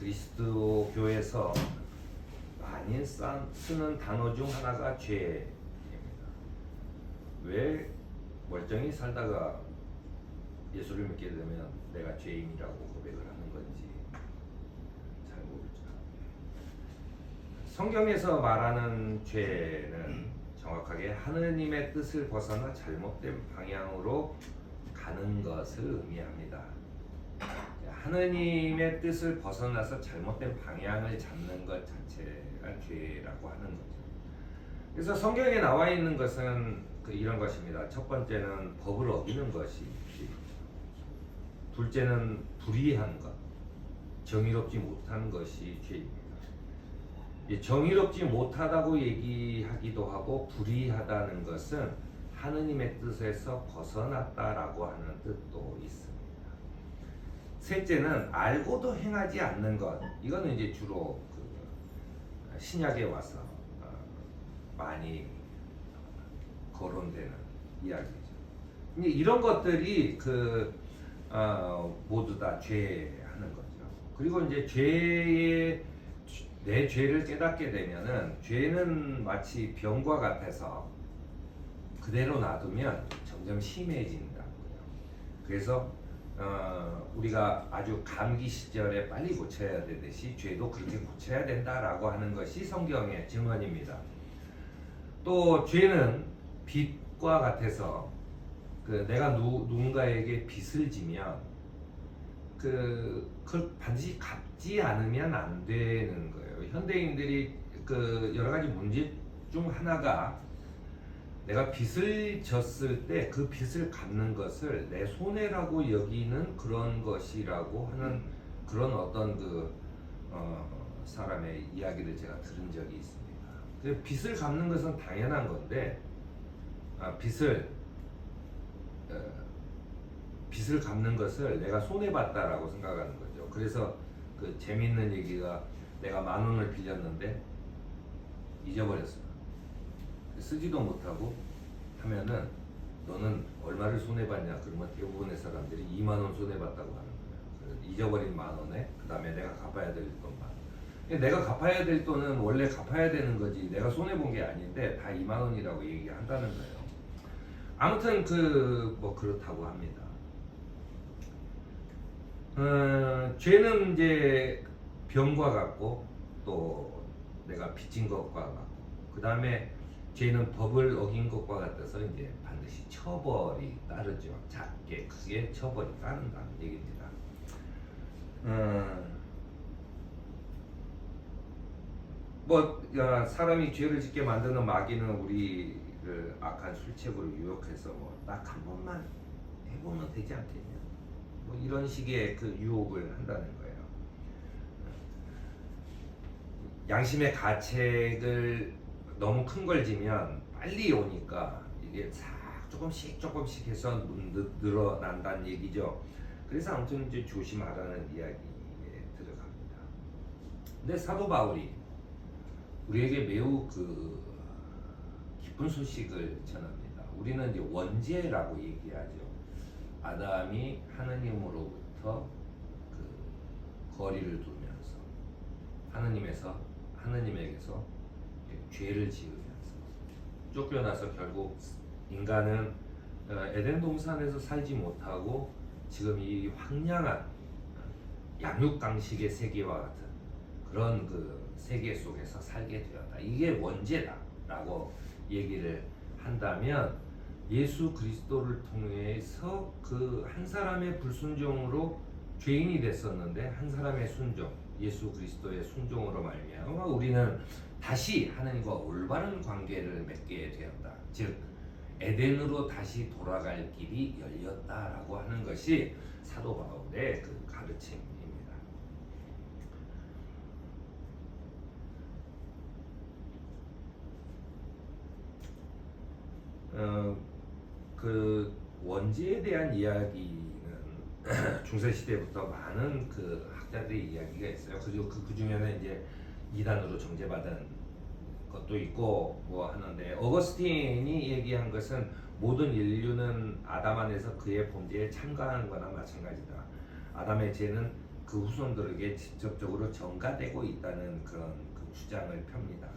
그리스도교에서 많이 쓰는 단어 중 하나가 죄입니다. 왜 멀쩡히 살다가 예수를 믿게 되면 내가 죄인이라고 고백을 하는 건지 잘 모르죠. 성경에서 말하는 죄는 정확하게 하느님의 뜻을 벗어나 잘못된 방향으로 가는 것을 의미합니다. 하느님의 뜻을 벗어나서 잘못된 방향을 잡는 것 자체가 죄라고 하는 거죠. 그래서 성경에 나와 있는 것은 이런 것입니다. 첫 번째는 법을 어기는 것이 죄입니다. 둘째는 불의한 것, 정의롭지 못한 것이 죄입니다. 정의롭지 못하다고 얘기하기도 하고 불의하다는 것은 하느님의 뜻에서 벗어났다라고 하는 뜻도 있습니다. 셋째는 알고도 행하지 않는 것. 이거는 이제 주로 신약에 와서 많이 거론되는 이야기죠. 이런 것들이 모두 다 죄하는 거죠. 그리고 이제 내 죄를 깨닫게 되면은 죄는 마치 병과 같아서 그대로 놔두면 점점 심해진다고요. 그래서 우리가 아주 감기 시절에 빨리 고쳐야 되듯이 죄도 그렇게 고쳐야 된다라고 하는 것이 성경의 증언입니다. 또 죄는 빚과 같아서 내가 누군가에게 빚을 지면 그걸 반드시 갚지 않으면 안 되는 거예요. 현대인들이 여러 가지 문제 중 하나가 내가 빚을 졌을 때 그 빚을 갚는 것을 내 손해라고 여기는 그런 것이라고 하는 그런 어떤 사람의 이야기를 제가 들은 적이 있습니다. 빚을 갚는 것은 당연한 건데 빚을 갚는 것을 내가 손해봤다라고 생각하는 거죠. 그래서 재밌는 얘기가 내가 10,000원을 빌렸는데 잊어버렸어요. 쓰지도 못하고 하면은 너는 얼마를 손해봤냐? 그러면 대부분의 사람들이 20,000원 손해봤다고 하는 거예요. 잊어버린 10,000원에 그 다음에 내가 갚아야 될 돈만. 내가 갚아야 될 돈은 원래 갚아야 되는 거지 내가 손해본 게 아닌데 다 20,000원이라고 얘기한다는 거예요. 아무튼 그렇다고 합니다. 죄는 이제 병과 같고 또 내가 빚진 것과 같고 그 다음에 죄는 법을 어긴 것과 같아서 이제 반드시 처벌이 따르죠. 작게 크게 처벌이 따른다는 얘기입니다. 사람이 죄를 짓게 만드는 마귀는 우리를 악한 술책으로 유혹해서 딱 한 번만 해보면 되지 않겠냐. 이런 식의 유혹을 한다는 거예요. 양심의 가책을 너무 큰 걸 지면 빨리 오니까 이게 조금씩 해서 늘어난다는 얘기죠. 그래서 아무튼 이제 조심하라는 이야기에 들어갑니다. 근데 사도 바울이 우리에게 매우 기쁜 소식을 전합니다. 우리는 이제 원죄라고 얘기하죠. 아담이 하느님으로부터 거리를 두면서 하느님에게서 죄를 지으면서 쫓겨나서 결국 인간은 에덴 동산에서 살지 못하고 지금 이 황량한 양육강식의 세계와 같은 그런 세계 속에서 살게 되었다. 이게 원죄다라고 얘기를 한다면 예수 그리스도를 통해서 한 사람의 불순종으로 죄인이 됐었는데 한 사람의 순종, 예수 그리스도의 순종으로 말미암아 우리는 다시 하나님과 올바른 관계를 맺게 되었다. 즉 에덴으로 다시 돌아갈 길이 열렸다라고 하는 것이 사도 바울의 가르침입니다. 원죄에 대한 이야기는 중세시대부터 많은 학자들의 이야기가 있어요. 그리고 그 중에는 이제 이단으로 정죄받은 것도 있고 하는데 어거스틴이 얘기한 것은 모든 인류는 아담 안에서 그의 범죄에 참가한 거나 마찬가지다. 아담의 죄는 그 후손들에게 직접적으로 전가되고 있다는 그런 그 주장을 펴니다.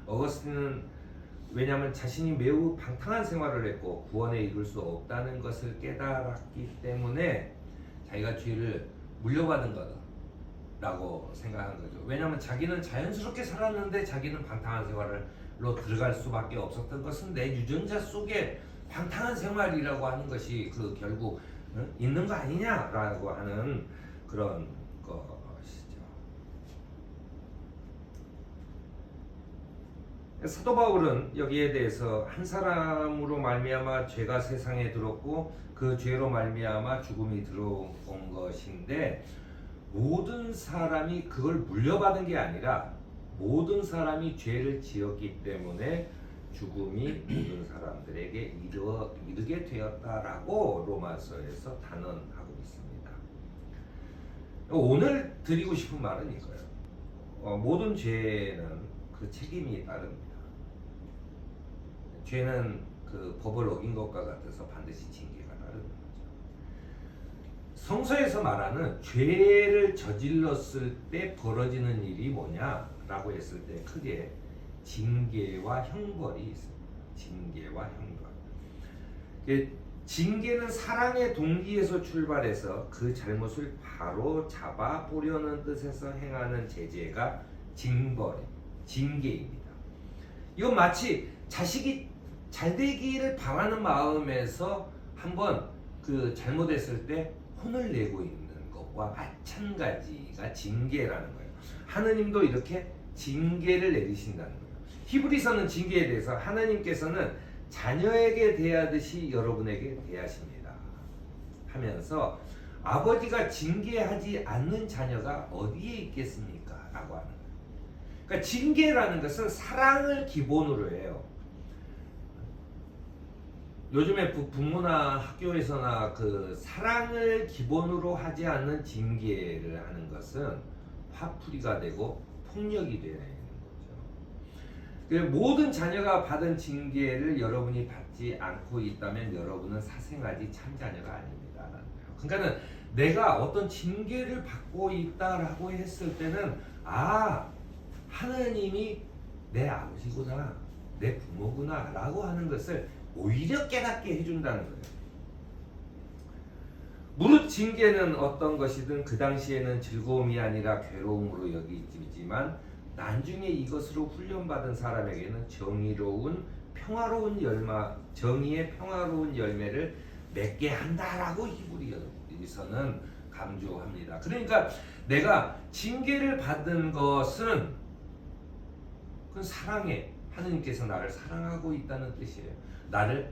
어거스틴은 왜냐하면 자신이 매우 방탕한 생활을 했고 구원에 이룰 수 없다는 것을 깨달았기 때문에 자기가 죄를 물려받은 거다라고 생각한 거죠. 왜냐하면 자기는 자연스럽게 살았는데 자기는 방탕한 생활로 들어갈 수밖에 없었던 것은 내 유전자 속에 방탕한 생활이라고 하는 것이 그 결국 있는 거 아니냐라고 하는 그런 것이죠. 사도 바울은 여기에 대해서 한 사람으로 말미암아 죄가 세상에 들어왔고 그 죄로 말미암아 죽음이 들어온 것인데 모든 사람이 그걸 물려받은 게 아니라 모든 사람이 죄를 지었기 때문에 죽음이 모든 사람들에게 이르게 되었다라고 로마서에서 단언하고 있습니다. 오늘 드리고 싶은 말은 이거예요. 모든 죄는 그 책임이 따릅니다. 죄는 그 법을 어긴 것과 같아서 반드시 징계가 따르는 거죠. 성서에서 말하는 죄를 저질렀을 때 벌어지는 일이 뭐냐라고 했을 때 크게 징계와 형벌이 있습니다. 징계와 형벌. 징계는 사랑의 동기에서 출발해서 그 잘못을 바로 잡아보려는 뜻에서 행하는 제재가 징계입니다. 이건 마치 자식이 잘 되기를 바라는 마음에서 한번 그 잘못했을 때 혼을 내고 있는 것과 마찬가지가 징계라는 거예요. 하느님도 이렇게 징계를 내리신다는 거예요. 히브리서는 징계에 대해서 하나님께서는 자녀에게 대하듯이 여러분에게 대하십니다 하면서 아버지가 징계하지 않는 자녀가 어디에 있겠습니까? 라고 하는 거예요. 그러니까 징계라는 것은 사랑을 기본으로 해요. 요즘에 부모나 학교에서나 그 사랑을 기본으로 하지 않는 징계를 하는 것은 화풀이가 되고 폭력이 되는 거죠. 모든 자녀가 받은 징계를 여러분이 받지 않고 있다면 여러분은 사생아지 참자녀가 아닙니다라는 거예요. 그러니까는 내가 어떤 징계를 받고 있다라고 했을 때는 하나님이 내 아버지구나, 내 부모구나라고 하는 것을 오히려 깨닫게 해준다는 거예요. 무릇 징계는 어떤 것이든 그 당시에는 즐거움이 아니라 괴로움으로 여기지만 나중에 이것으로 훈련받은 사람에게는 정의의 평화로운 열매를 맺게 한다라고 히브리서는 강조합니다. 그러니까 내가 징계를 받은 것은 그 사랑에 하느님께서 나를 사랑하고 있다는 뜻이에요. 나를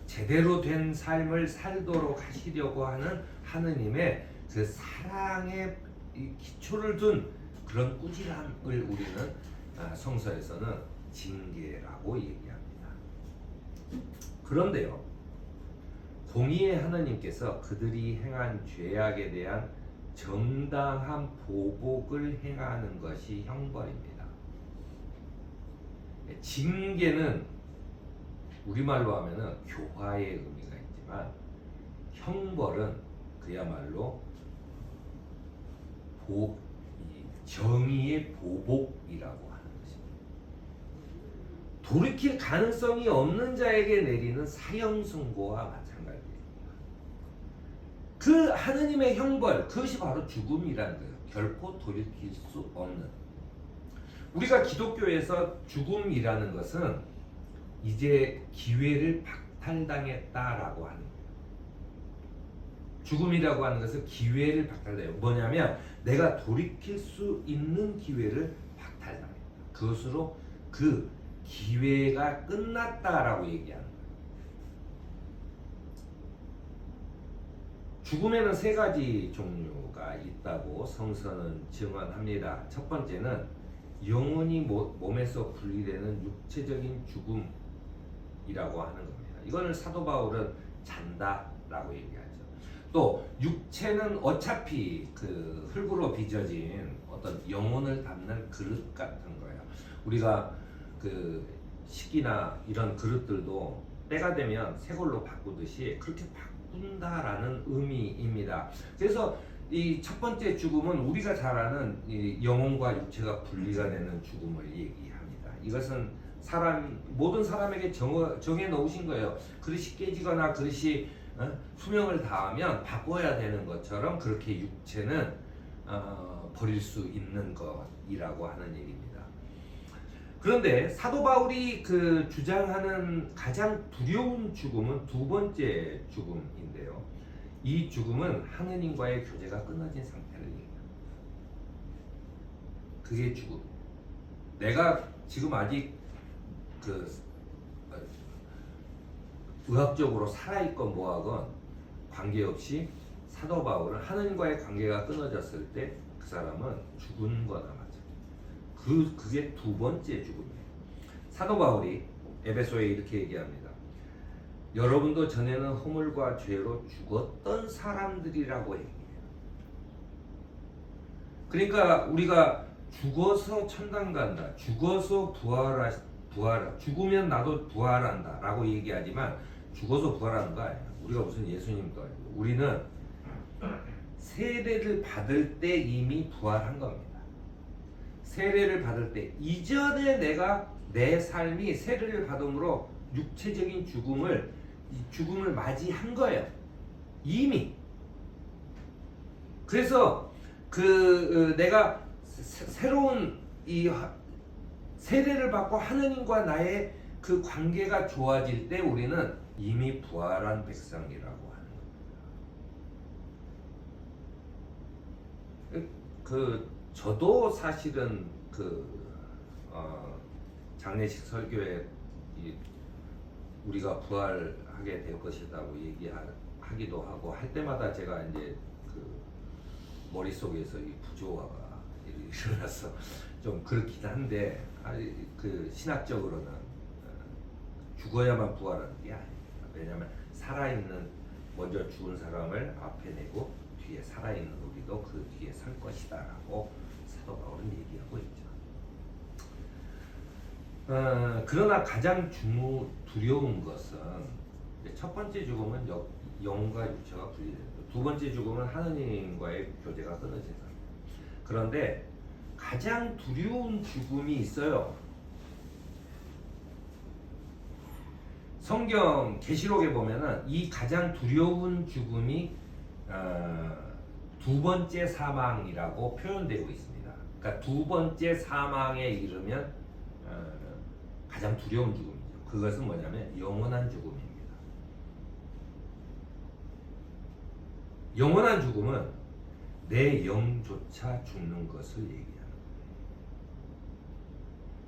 제대로 된 삶을 살도록 하시려고 하는 하느님의 그 사랑의 기초를 둔 그런 꾸지람을 우리는 성서에서는 징계라고 얘기합니다. 그런데요, 공의의 하나님께서 그들이 행한 죄악에 대한 정당한 보복을 행하는 것이 형벌입니다. 징계는 우리말로 하면은 교화의 의미가 있지만 형벌은 그야말로 정의의 보복이라고 하는 것입니다. 돌이킬 가능성이 없는 자에게 내리는 사형 선고와 마찬가지입니다. 그 하느님의 형벌, 그것이 바로 죽음이라는 거예요. 결코 돌이킬 수 없는. 우리가 기독교에서 죽음이라는 것은 이제 기회를 박탈당했다라고 하는 거예요. 죽음이라고 하는 것은 기회를 박탈당해요. 뭐냐면 내가 돌이킬 수 있는 기회를 박탈당했다. 그것으로 그 기회가 끝났다라고 얘기하는 거예요. 죽음에는 세 가지 종류가 있다고 성서는 증언합니다. 첫 번째는 영혼이 몸에서 분리되는 육체적인 죽음이라고 하는 겁니다. 이거는 사도 바울은 잔다라고 얘기하죠. 또 육체는 어차피 그 흙으로 빚어진 어떤 영혼을 담는 그릇 같은 거예요. 우리가 그 식기나 이런 그릇들도 때가 되면 새 걸로 바꾸듯이 그렇게 바꾼다라는 의미입니다. 그래서 이 첫 번째 죽음은 우리가 잘 아는 이 영혼과 육체가 분리가 되는 죽음을 얘기합니다. 이것은 모든 사람에게 정해 놓으신 거예요. 그릇이 깨지거나 그릇이 수명을 다하면 바꿔야 되는 것처럼 그렇게 육체는 버릴 수 있는 것이라고 하는 얘기입니다. 그런데 사도 바울이 그 주장하는 가장 두려운 죽음은 두 번째 죽음인데요. 이 죽음은 하느님과의 교제가 끊어진 상태를 얘기합니다. 그게 죽음. 내가 지금 아직 의학적으로 살아있건 뭐하건 관계없이 사도 바울은 하느님과의 관계가 끊어졌을 때 그 사람은 죽은 거나 마찬가지. 그게 두 번째 죽음이에요. 사도 바울이 에베소에 이렇게 얘기합니다. 여러분도 전에는 허물과 죄로 죽었던 사람들이라고 얘기해요. 그러니까 우리가 죽어서 천당 간다, 죽어서 죽으면 나도 부활한다 라고 얘기하지만 죽어서 부활하는 거 아니에요. 우리가 무슨 예수님도 아니고 우리는 세례를 받을 때 이미 부활한 겁니다. 세례를 받을 때 이전에 내 삶이 세례를 받음으로 육체적인 죽음을 맞이한 거예요. 이미. 그래서 내가 새로운 이 세례를 받고 하느님과 나의 그 관계가 좋아질 때 우리는 이미 부활한 백성이라고 하는 겁니다. 저도 사실은 장례식 설교에 우리가 부활하게 될 것이라고 얘기하기도 하고 할 때마다 제가 이제 머릿속에서 이 부조화가 일어나서 좀 그렇긴 한데 신학적으로는 죽어야만 부활하는 게 아닙니다. 왜냐하면 살아있는 먼저 죽은 사람을 앞에 내고 뒤에 살아있는 우리도 그 뒤에 설 것이다라고 사도 바울은 얘기하고 있죠. 그러나 가장 두려운 것은 첫 번째 죽음은 영과 육체가 분리됩니다. 두 번째 죽음은 하느님과의 교제가 끊어진 상태. 그런데 가장 두려운 죽음이 있어요. 성경 계시록에 보면은 이 가장 두려운 죽음이 두 번째 사망이라고 표현되고 있습니다. 그러니까 두 번째 사망에 이르면 가장 두려운 죽음이죠. 그것은 뭐냐면 영원한 죽음입니다. 영원한 죽음은 내 영조차 죽는 것을 얘기하는 거예요.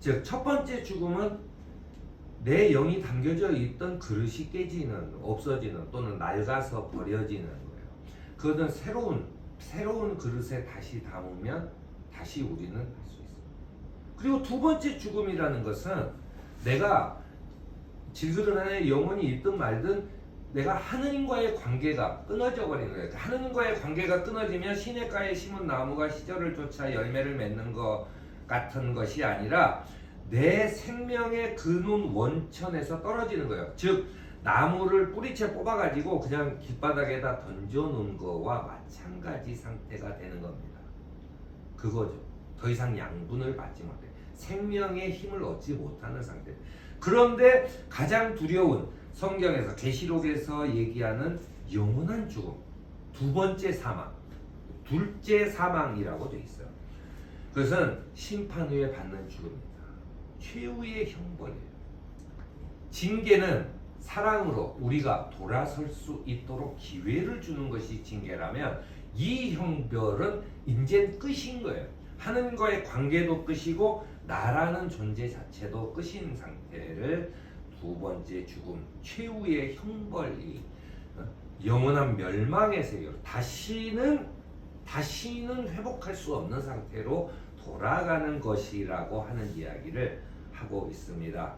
즉, 첫 번째 죽음은 내 영이 담겨져 있던 그릇이 깨지는, 없어지는 또는 낡아서 버려지는 거예요. 그것은 새로운 그릇에 다시 담으면 다시 우리는 할 수 있습니다. 그리고 두 번째 죽음이라는 것은 내가 질그릇 안에 영혼이 있든 말든 내가 하느님과의 관계가 끊어져 버리는 거예요. 하느님과의 관계가 끊어지면 시냇가에 심은 나무가 시절을 쫓아 열매를 맺는 것 같은 것이 아니라 내 생명의 근원 원천에서 떨어지는 거예요. 즉 나무를 뿌리채 뽑아가지고 그냥 길바닥에다 던져놓은 거와 마찬가지 상태가 되는 겁니다. 그거죠. 더 이상 양분을 받지 못해. 생명의 힘을 얻지 못하는 상태. 그런데 가장 두려운 성경에서 계시록에서 얘기하는 영원한 죽음, 두 번째 사망, 둘째 사망이라고 되어 있어요. 그것은 심판 후에 받는 죽음입니다. 최후의 형벌이에요. 징계는 사랑으로 우리가 돌아설 수 있도록 기회를 주는 것이 징계라면 이 형벌은 이제 끝인 거예요. 하느님과의 관계도 끝이고 나라는 존재 자체도 끝인 상태를 두 번째 죽음, 최후의 형벌이 영원한 멸망의 세계로 다시는 회복할 수 없는 상태로 돌아가는 것이라고 하는 이야기를 하고 있습니다.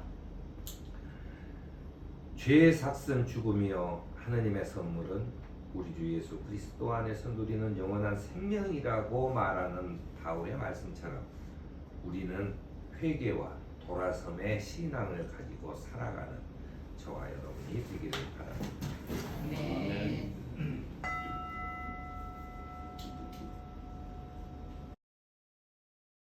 죄의 삭슨 죽음이요 하느님의 선물은 우리 주 예수 그리스도 안에서 누리는 영원한 생명이라고 말하는 바울의 말씀처럼 우리는 회개와 돌아섬의 신앙을 가지고 살아가는 저와 여러분이 되기를 바랍니다. 네.